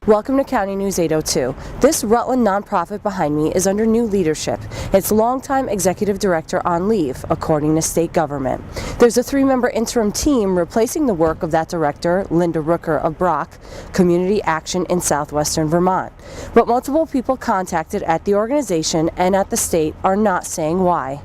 Welcome to County News 802. This Rutland nonprofit behind me is under new leadership. Its longtime executive director on leave, according to state government. There's a 3-member interim team replacing the work of that director, Linda Rooker of Brock Community Action in southwestern Vermont. But multiple people contacted at the organization and at the state are not saying why.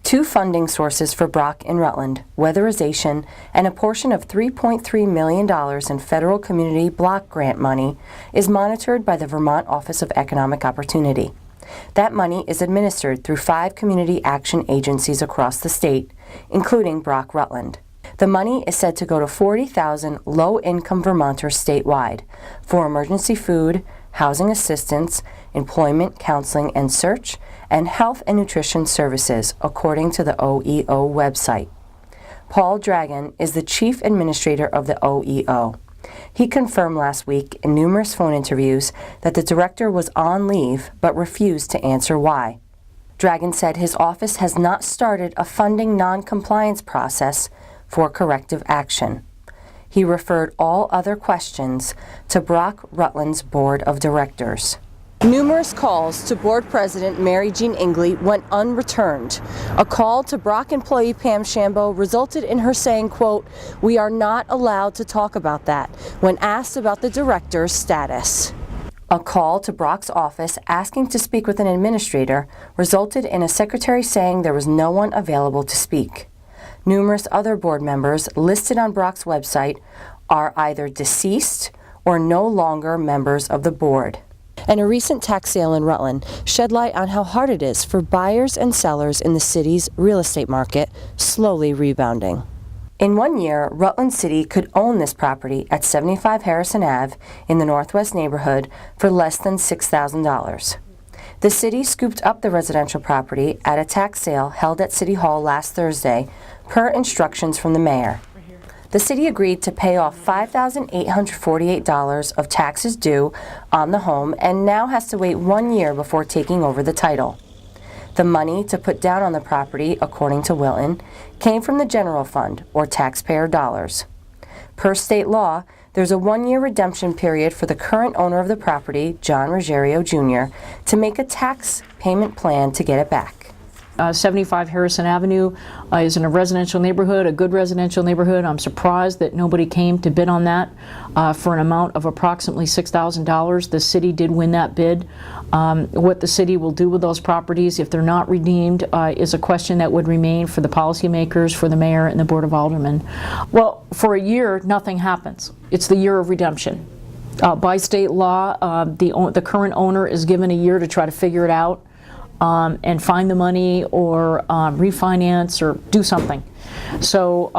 2 funding sources for Brock in Rutland, weatherization and a portion of $3.3 million in federal community block grant money, is monitored by the Vermont Office of Economic Opportunity. That money is administered through 5 community action agencies across the state, including Brock Rutland. The money is said to go to 40,000 low-income Vermonters statewide for emergency food, housing assistance, employment, counseling and search, and health and nutrition services, according to the OEO website. Paul Dragon is the chief administrator of the OEO. He confirmed last week in numerous phone interviews that the director was on leave but refused to answer why. Dragon said his office has not started a funding non-compliance process for corrective action. He referred all other questions to Brock Rutland's Board of Directors. Numerous calls to board president Mary Jean Ingley went unreturned. A call to Brock employee Pam Shambo resulted in her saying, quote, "We are not allowed to talk about that," when asked about the director's status. A call to Brock's office asking to speak with an administrator resulted in a secretary saying there was no one available to speak. Numerous other board members listed on Brock's website are either deceased or no longer members of the board. And a recent tax sale in Rutland shed light on how hard it is for buyers and sellers in the city's real estate market, slowly rebounding. In 1 year, Rutland City could own this property at 75 Harrison Ave in the Northwest neighborhood for less than $6,000. The city scooped up the residential property at a tax sale held at City Hall last Thursday, per instructions from the mayor. The city agreed to pay off $5,848 of taxes due on the home and now has to wait 1 year before taking over the title. The money to put down on the property, according to Wilton, came from the general fund, or taxpayer dollars. Per state law, there's a 1-year redemption period for the current owner of the property, John Ruggiero Jr., to make a tax payment plan to get it back. 75 Harrison Avenue is in a residential neighborhood, a good residential neighborhood. I'm surprised that nobody came to bid on that for an amount of approximately $6,000. The city did win that bid. What the city will do with those properties if they're not redeemed is a question that would remain for the policymakers, for the mayor and the Board of Aldermen. Well, for a year, nothing happens. It's the year of redemption. By state law, the current owner is given a year to try to figure it out. And find the money or refinance or do something. So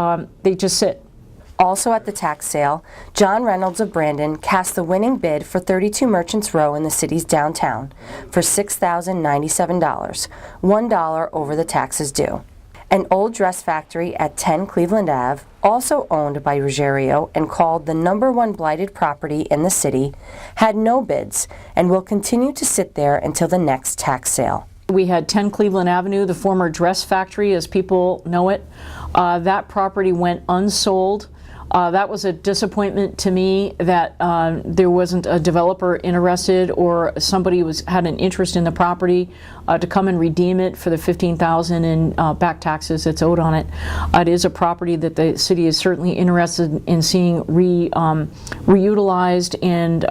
they just sit. Also at the tax sale, John Reynolds of Brandon cast the winning bid for 32 Merchants Row in the city's downtown for $6,097, $1 over the taxes due. An old dress factory at 10 Cleveland Ave, also owned by Ruggiero and called the #1 blighted property in the city, had no bids and will continue to sit there until the next tax sale. We had 10 Cleveland Avenue, the former dress factory as people know it. That property went unsold. That was a disappointment to me that there wasn't a developer interested or somebody had an interest in the property to come and redeem it for the $15,000 in back taxes that's owed on it. It is a property that the city is certainly interested in seeing reutilized and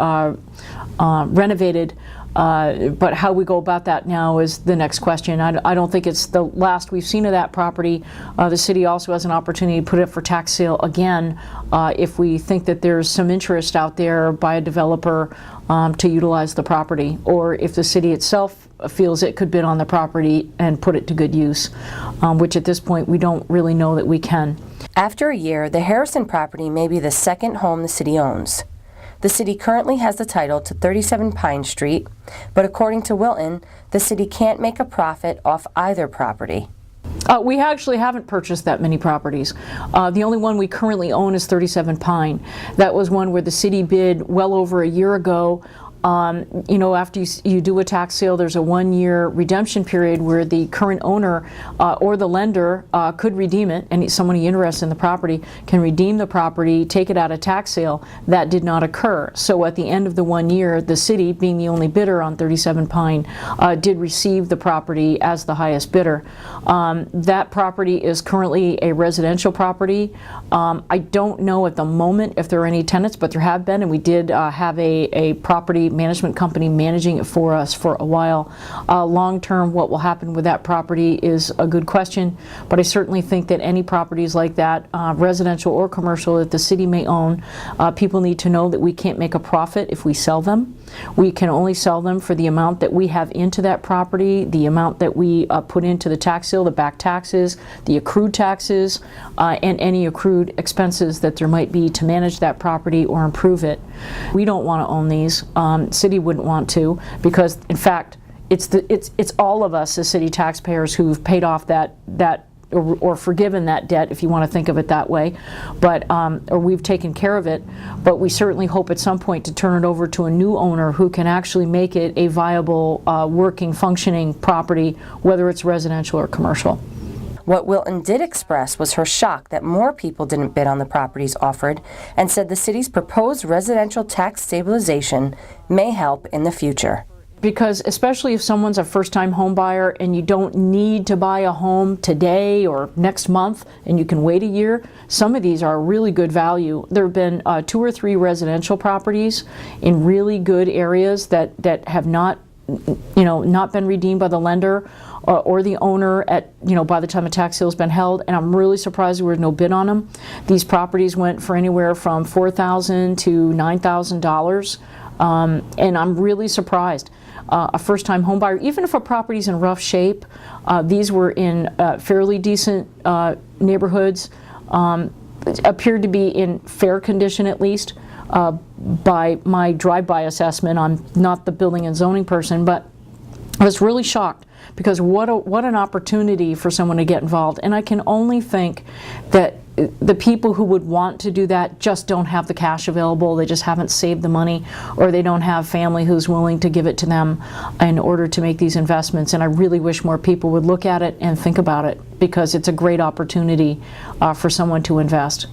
renovated. But how we go about that now is the next question. I don't think it's the last we've seen of that property. The city also has an opportunity to put it for tax sale again if we think that there's some interest out there by a developer to utilize the property, or if the city itself feels it could bid on the property and put it to good use, which at this point we don't really know that we can. After a year, the Harrison property may be the second home the city owns. The city currently has the title to 37 Pine Street, but according to Wilton, the city can't make a profit off either property. We actually haven't purchased that many properties. The only one we currently own is 37 Pine. That was one where the city bid well over a year ago You know, after you do a tax sale, there's a 1-year redemption period where the current owner or the lender could redeem it, and someone interested in the property can redeem the property, take it out of tax sale. That did not occur. So at the end of the 1 year, the city, being the only bidder on 37 Pine, did receive the property as the highest bidder. That property is currently a residential property. I don't know at the moment if there are any tenants, but there have been, and we did have a property management company managing it for us for a while. Long term, what will happen with that property is a good question, but I certainly think that any properties like that, residential or commercial, that the city may own, people need to know that we can't make a profit if we sell them. We can only sell them for the amount that we have into that property, the amount that we put into the tax sale, the back taxes, the accrued taxes, and any accrued expenses that there might be to manage that property or improve it. We don't want to own these. City wouldn't want to, because in fact it's all of us as city taxpayers who've paid off that or forgiven that debt, if you want to think of it that way, but or we've taken care of it. But we certainly hope at some point to turn it over to a new owner who can actually make it a viable, working, functioning property, whether it's residential or commercial. What Wilton did express was her shock that more people didn't bid on the properties offered, and said the city's proposed residential tax stabilization may help in the future. Because especially if someone's a first-time home buyer and you don't need to buy a home today or next month and you can wait a year, some of these are really good value. There have been 2 or 3 residential properties in really good areas that have not been redeemed by the lender or the owner by the time a tax sale has been held, and I'm really surprised there was no bid on them. These properties went for anywhere from $4,000 to $9,000, and I'm really surprised. A first-time home buyer, even if a property's in rough shape, these were in fairly decent neighborhoods, appeared to be in fair condition at least by my drive-by assessment. I'm not the building and zoning person, but I was really shocked, because what an opportunity for someone to get involved. And I can only think that the people who would want to do that just don't have the cash available. They just haven't saved the money, or they don't have family who's willing to give it to them in order to make these investments. And I really wish more people would look at it and think about it, because it's a great opportunity for someone to invest.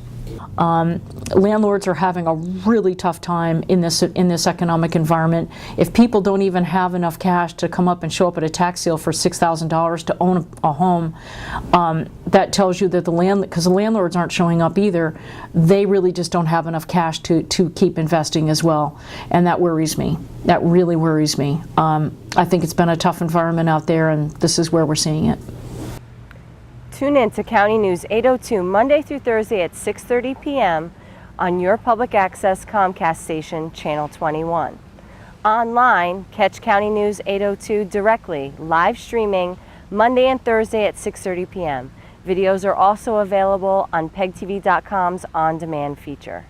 Landlords are having a really tough time in this economic environment. If people don't even have enough cash to come up and show up at a tax sale for $6,000 to own a home, that tells you that because the landlords aren't showing up either, they really just don't have enough cash to keep investing as well. And that worries me. That really worries me. I think it's been a tough environment out there, and this is where we're seeing it. Tune in to County News 802 Monday through Thursday at 6:30 p.m. on your public access Comcast station, Channel 21. Online, catch County News 802 directly, live streaming Monday and Thursday at 6:30 p.m. Videos are also available on PegTV.com's on-demand feature.